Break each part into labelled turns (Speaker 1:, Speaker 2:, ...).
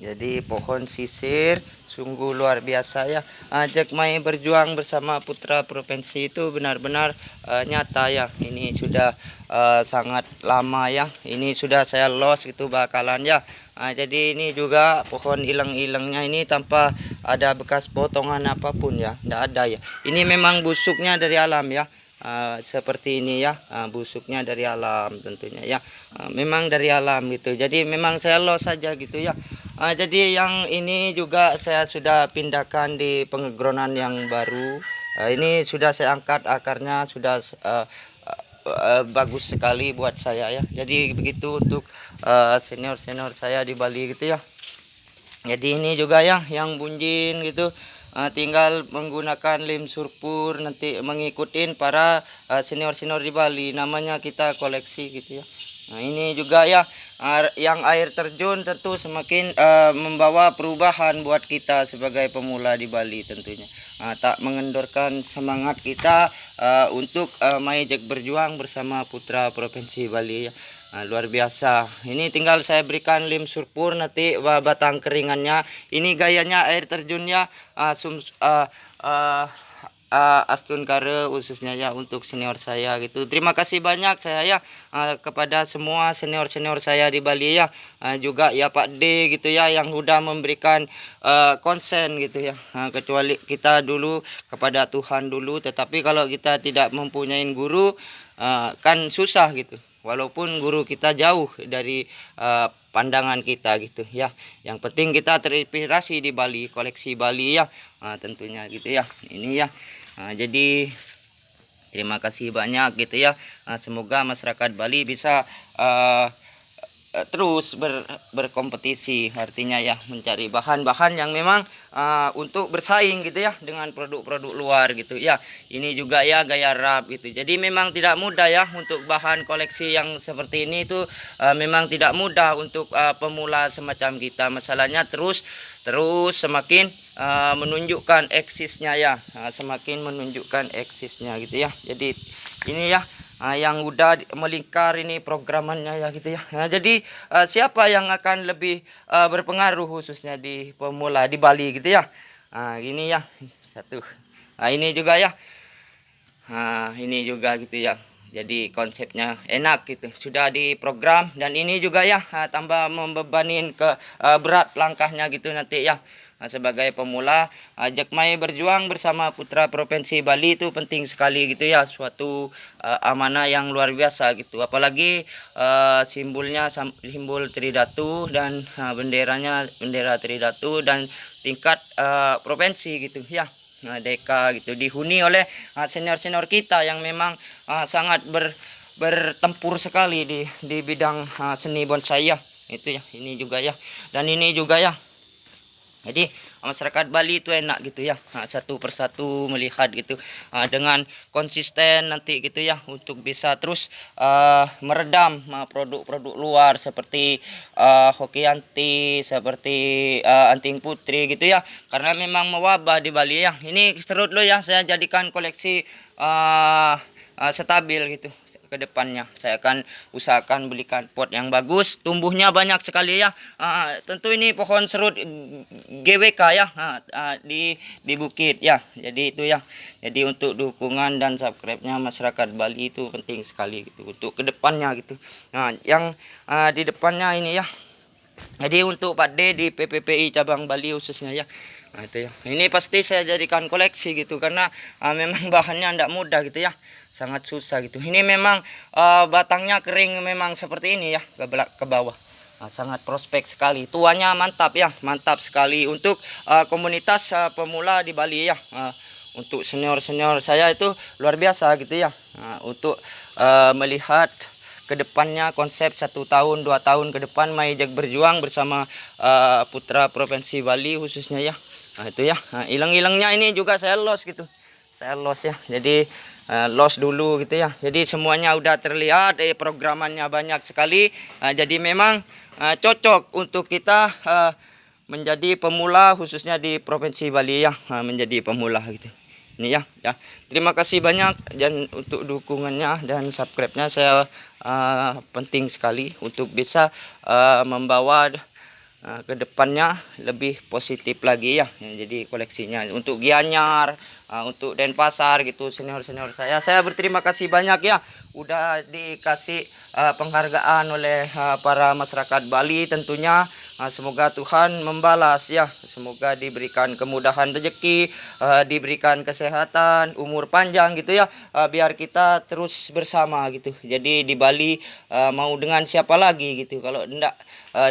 Speaker 1: Jadi pohon sisir sungguh luar biasa ya. Jack Mai berjuang bersama putra provinsi itu benar-benar nyata ya. Ini sudah sangat lama ya. Ini sudah saya los gitu bakalan ya. Jadi ini juga pohon ilang-ilangnya ini tanpa ada bekas potongan apapun ya. Tidak ada ya. Ini memang busuknya dari alam ya. Seperti ini ya, busuknya dari alam tentunya ya. Memang dari alam gitu. Jadi memang saya los saja gitu ya. Jadi yang ini juga saya sudah pindahkan di pengegronan yang baru. Ini sudah saya angkat akarnya, sudah bagus sekali buat saya ya. Jadi begitu untuk senior-senior saya di Bali gitu ya. Jadi ini juga ya yang bunjin gitu. Tinggal menggunakan lem surpur nanti mengikutin para senior-senior di Bali. Namanya kita koleksi gitu ya. Nah ini juga ya yang air terjun tentu semakin membawa perubahan buat kita sebagai pemula di Bali tentunya. Tak mengendorkan semangat kita untuk mengajak berjuang bersama putra provinsi Bali ya. Luar biasa. Ini tinggal saya berikan lem surpur nanti batang keringannya. Ini gayanya air terjunnya Astun Kare khususnya ya untuk senior saya gitu. Terima kasih banyak saya ya kepada semua senior-senior saya di Bali ya. Juga ya Pak D gitu ya yang sudah memberikan konsen gitu ya. Kecuali kita dulu kepada Tuhan dulu, tetapi kalau kita tidak mempunyai guru kan susah gitu. Walaupun guru kita jauh dari pandangan kita gitu ya. Yang penting kita terinspirasi di Bali, koleksi Bali ya. Tentunya gitu ya. Ini ya. Jadi terima kasih banyak gitu ya. Semoga masyarakat Bali bisa terus berkompetisi, artinya ya mencari bahan-bahan yang memang untuk bersaing gitu ya dengan produk-produk luar gitu ya. Ini juga ya gaya rap gitu. Jadi memang tidak mudah ya untuk bahan koleksi yang seperti ini itu memang tidak mudah untuk pemula semacam kita. Masalahnya terus semakin menunjukkan eksisnya ya, semakin menunjukkan eksisnya gitu ya. Jadi ini ya yang udah melingkar ini programannya ya gitu ya. Jadi siapa yang akan lebih berpengaruh khususnya di pemula di Bali gitu ya. Ini ya satu. Ini juga ya. Ini juga gitu ya. Jadi konsepnya enak gitu. Sudah diprogram dan ini juga ya tambah membebanin ke berat langkahnya gitu nanti ya. Sebagai pemula, Jack Mai berjuang bersama putra provinsi Bali itu penting sekali gitu ya, suatu amanah yang luar biasa gitu. Apalagi simbolnya simbol Tridatu dan benderanya bendera Tridatu dan tingkat provinsi gitu ya. Deka gitu dihuni oleh senior-senior kita yang memang sangat bertempur sekali di bidang seni bonsai ya. Itu ya, ini juga ya. Dan ini juga ya. Jadi masyarakat Bali itu enak gitu ya, satu persatu melihat gitu dengan konsisten nanti gitu ya untuk bisa terus meredam produk-produk luar seperti Hokianti, seperti Anting Putri gitu ya, karena memang mewabah di Bali ya. Ini serut lo ya, saya jadikan koleksi stabil gitu. Ke depannya saya akan usahakan belikan pot yang bagus, tumbuhnya banyak sekali ya. Tentu ini pohon serut GWK ya, di bukit ya. Jadi itu ya. Jadi untuk dukungan dan subscribe-nya masyarakat Bali itu penting sekali gitu untuk ke depannya gitu. Yang di depannya ini ya. Jadi untuk Pak D di PPPI cabang Bali khususnya ya. Itu ya. Ini pasti saya jadikan koleksi gitu karena memang bahannya tidak mudah gitu ya. Sangat susah gitu. Ini memang batangnya kering memang seperti ini ya ke bawah. Sangat prospek sekali. Tuanya mantap ya, mantap sekali untuk komunitas pemula di Bali ya. Untuk senior-senior saya itu luar biasa gitu ya. Untuk melihat ke depannya konsep 1 tahun 2 tahun ke depan Maijak berjuang bersama putra provinsi Bali khususnya ya. Itu ya. Ilang-ilangnya ini juga saya los gitu. Saya los ya. Jadi los dulu gitu ya. Jadi semuanya udah terlihat, programannya banyak sekali. Jadi memang cocok untuk kita menjadi pemula khususnya di provinsi Bali ya, menjadi pemula gitu. Ini ya, ya. Terima kasih banyak dan untuk dukungannya dan subscribe-nya saya penting sekali untuk bisa membawa kedepannya lebih positif lagi ya. Jadi koleksinya untuk Gianyar, untuk Denpasar gitu, senior-senior saya berterima kasih banyak ya udah dikasih penghargaan oleh para masyarakat Bali tentunya. Semoga Tuhan membalas ya, semoga diberikan kemudahan rezeki, diberikan kesehatan, umur panjang gitu ya, biar kita terus bersama gitu. Jadi di Bali mau dengan siapa lagi gitu kalau enggak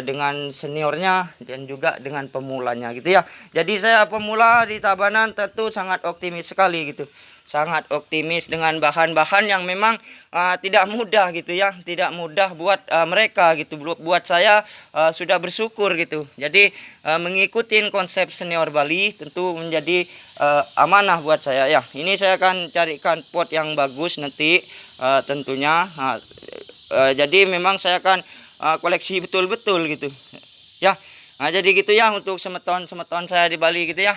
Speaker 1: dengan seniornya dan juga dengan pemulanya gitu ya. Jadi saya pemula di Tabanan tentu sangat optimis sekali gitu. Sangat optimis dengan bahan-bahan yang memang tidak mudah gitu ya, tidak mudah buat mereka gitu. Buat saya sudah bersyukur gitu. Jadi mengikuti konsep senior Bali tentu menjadi amanah buat saya ya. Ini saya akan carikan pot yang bagus nanti tentunya. Jadi memang saya akan koleksi betul-betul gitu ya. Jadi gitu ya untuk semeton saya di Bali gitu ya.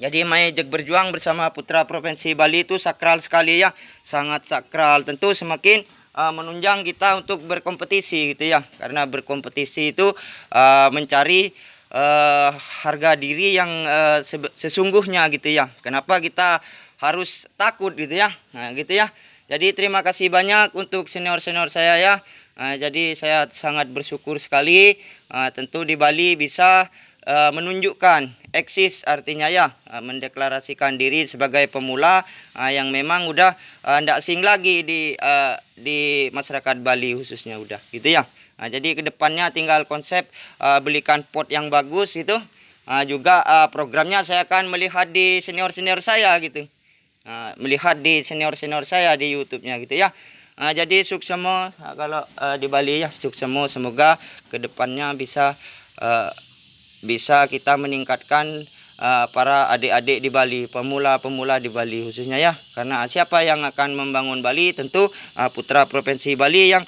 Speaker 1: Jadi Mayjek berjuang bersama putra provinsi Bali itu sakral sekali ya, sangat sakral. Tentu semakin menunjang kita untuk berkompetisi gitu ya, karena berkompetisi itu mencari harga diri yang sesungguhnya gitu ya. Kenapa kita harus takut gitu ya? Nah gitu ya. Jadi terima kasih banyak untuk senior-senior saya ya. Jadi saya sangat bersyukur sekali tentu di Bali bisa menunjukkan eksis artinya ya mendeklarasikan diri sebagai pemula yang memang udah ndak asing lagi di masyarakat Bali khususnya udah gitu ya. Jadi kedepannya tinggal konsep belikan pot yang bagus itu juga programnya saya akan melihat di senior-senior saya gitu. Melihat di senior-senior saya di YouTube-nya gitu ya. Jadi suksemo kalau di Bali ya suksemo, semoga kedepannya bisa kita meningkatkan para adik-adik di Bali, pemula-pemula di Bali khususnya ya. Karena siapa yang akan membangun Bali tentu putra provinsi Bali yang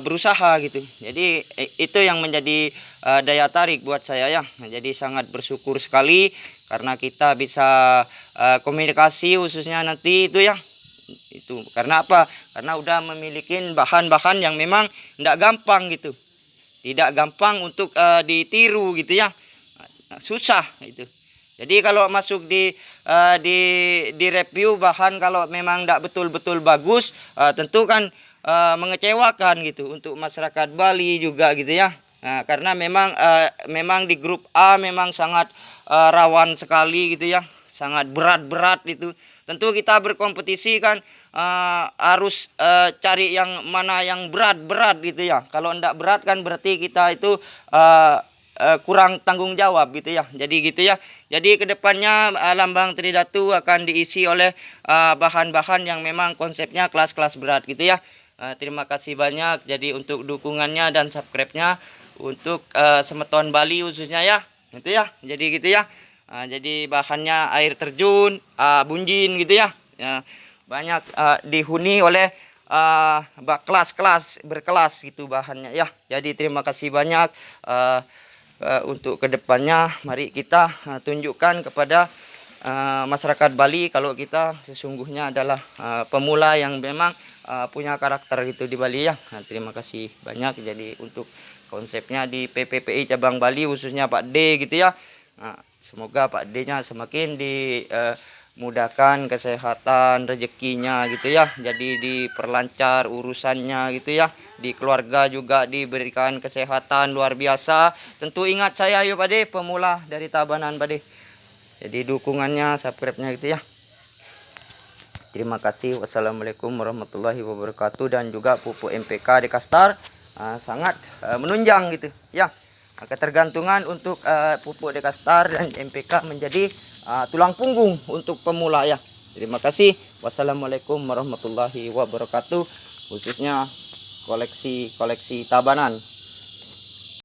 Speaker 1: berusaha gitu. Jadi itu yang menjadi daya tarik buat saya ya. Jadi sangat bersyukur sekali karena kita bisa komunikasi khususnya nanti itu ya. Itu karena apa? Karena udah memiliki bahan-bahan yang memang tidak gampang gitu. Tidak gampang untuk ditiru gitu ya. Susah itu. Jadi kalau masuk di review bahan kalau memang tidak betul-betul bagus, tentu kan mengecewakan gitu untuk masyarakat Bali juga gitu ya. Karena memang di grup A memang sangat rawan sekali gitu ya, sangat berat-berat itu. Tentu kita berkompetisi kan harus cari yang mana yang berat-berat gitu ya. Kalau tidak berat kan berarti kita itu kurang tanggung jawab gitu ya. Jadi gitu ya. Jadi kedepannya Lambang Tridatu akan diisi oleh bahan-bahan yang memang konsepnya kelas-kelas berat gitu ya. Terima kasih banyak jadi untuk dukungannya dan subscribe-nya untuk Semeton Bali khususnya ya. Gitu ya. Jadi gitu ya. Jadi bahannya air terjun, bunjin gitu ya. Banyak dihuni oleh kelas-kelas berkelas gitu bahannya ya. Jadi terima kasih banyak. Untuk kedepannya mari kita tunjukkan kepada masyarakat Bali kalau kita sesungguhnya adalah pemula yang memang punya karakter gitu di Bali ya. Terima kasih banyak. Jadi untuk konsepnya di PPPI cabang Bali khususnya Pak D gitu ya. Semoga Pak D-nya semakin dimudahkan kesehatan rezekinya gitu ya. Jadi diperlancar urusannya gitu ya. Di keluarga juga diberikan kesehatan luar biasa. Tentu ingat saya yuk Pak D, pemula dari Tabanan Pak D. Jadi dukungannya, subscribe-nya gitu ya. Terima kasih. Wassalamualaikum warahmatullahi wabarakatuh. Dan juga pupuk MPK di Kastar sangat menunjang gitu ya. Ketergantungan untuk pupuk Dekastar dan MPK menjadi tulang punggung untuk pemula ya. Terima kasih. Wassalamualaikum warahmatullahi wabarakatuh. Khususnya koleksi Tabanan.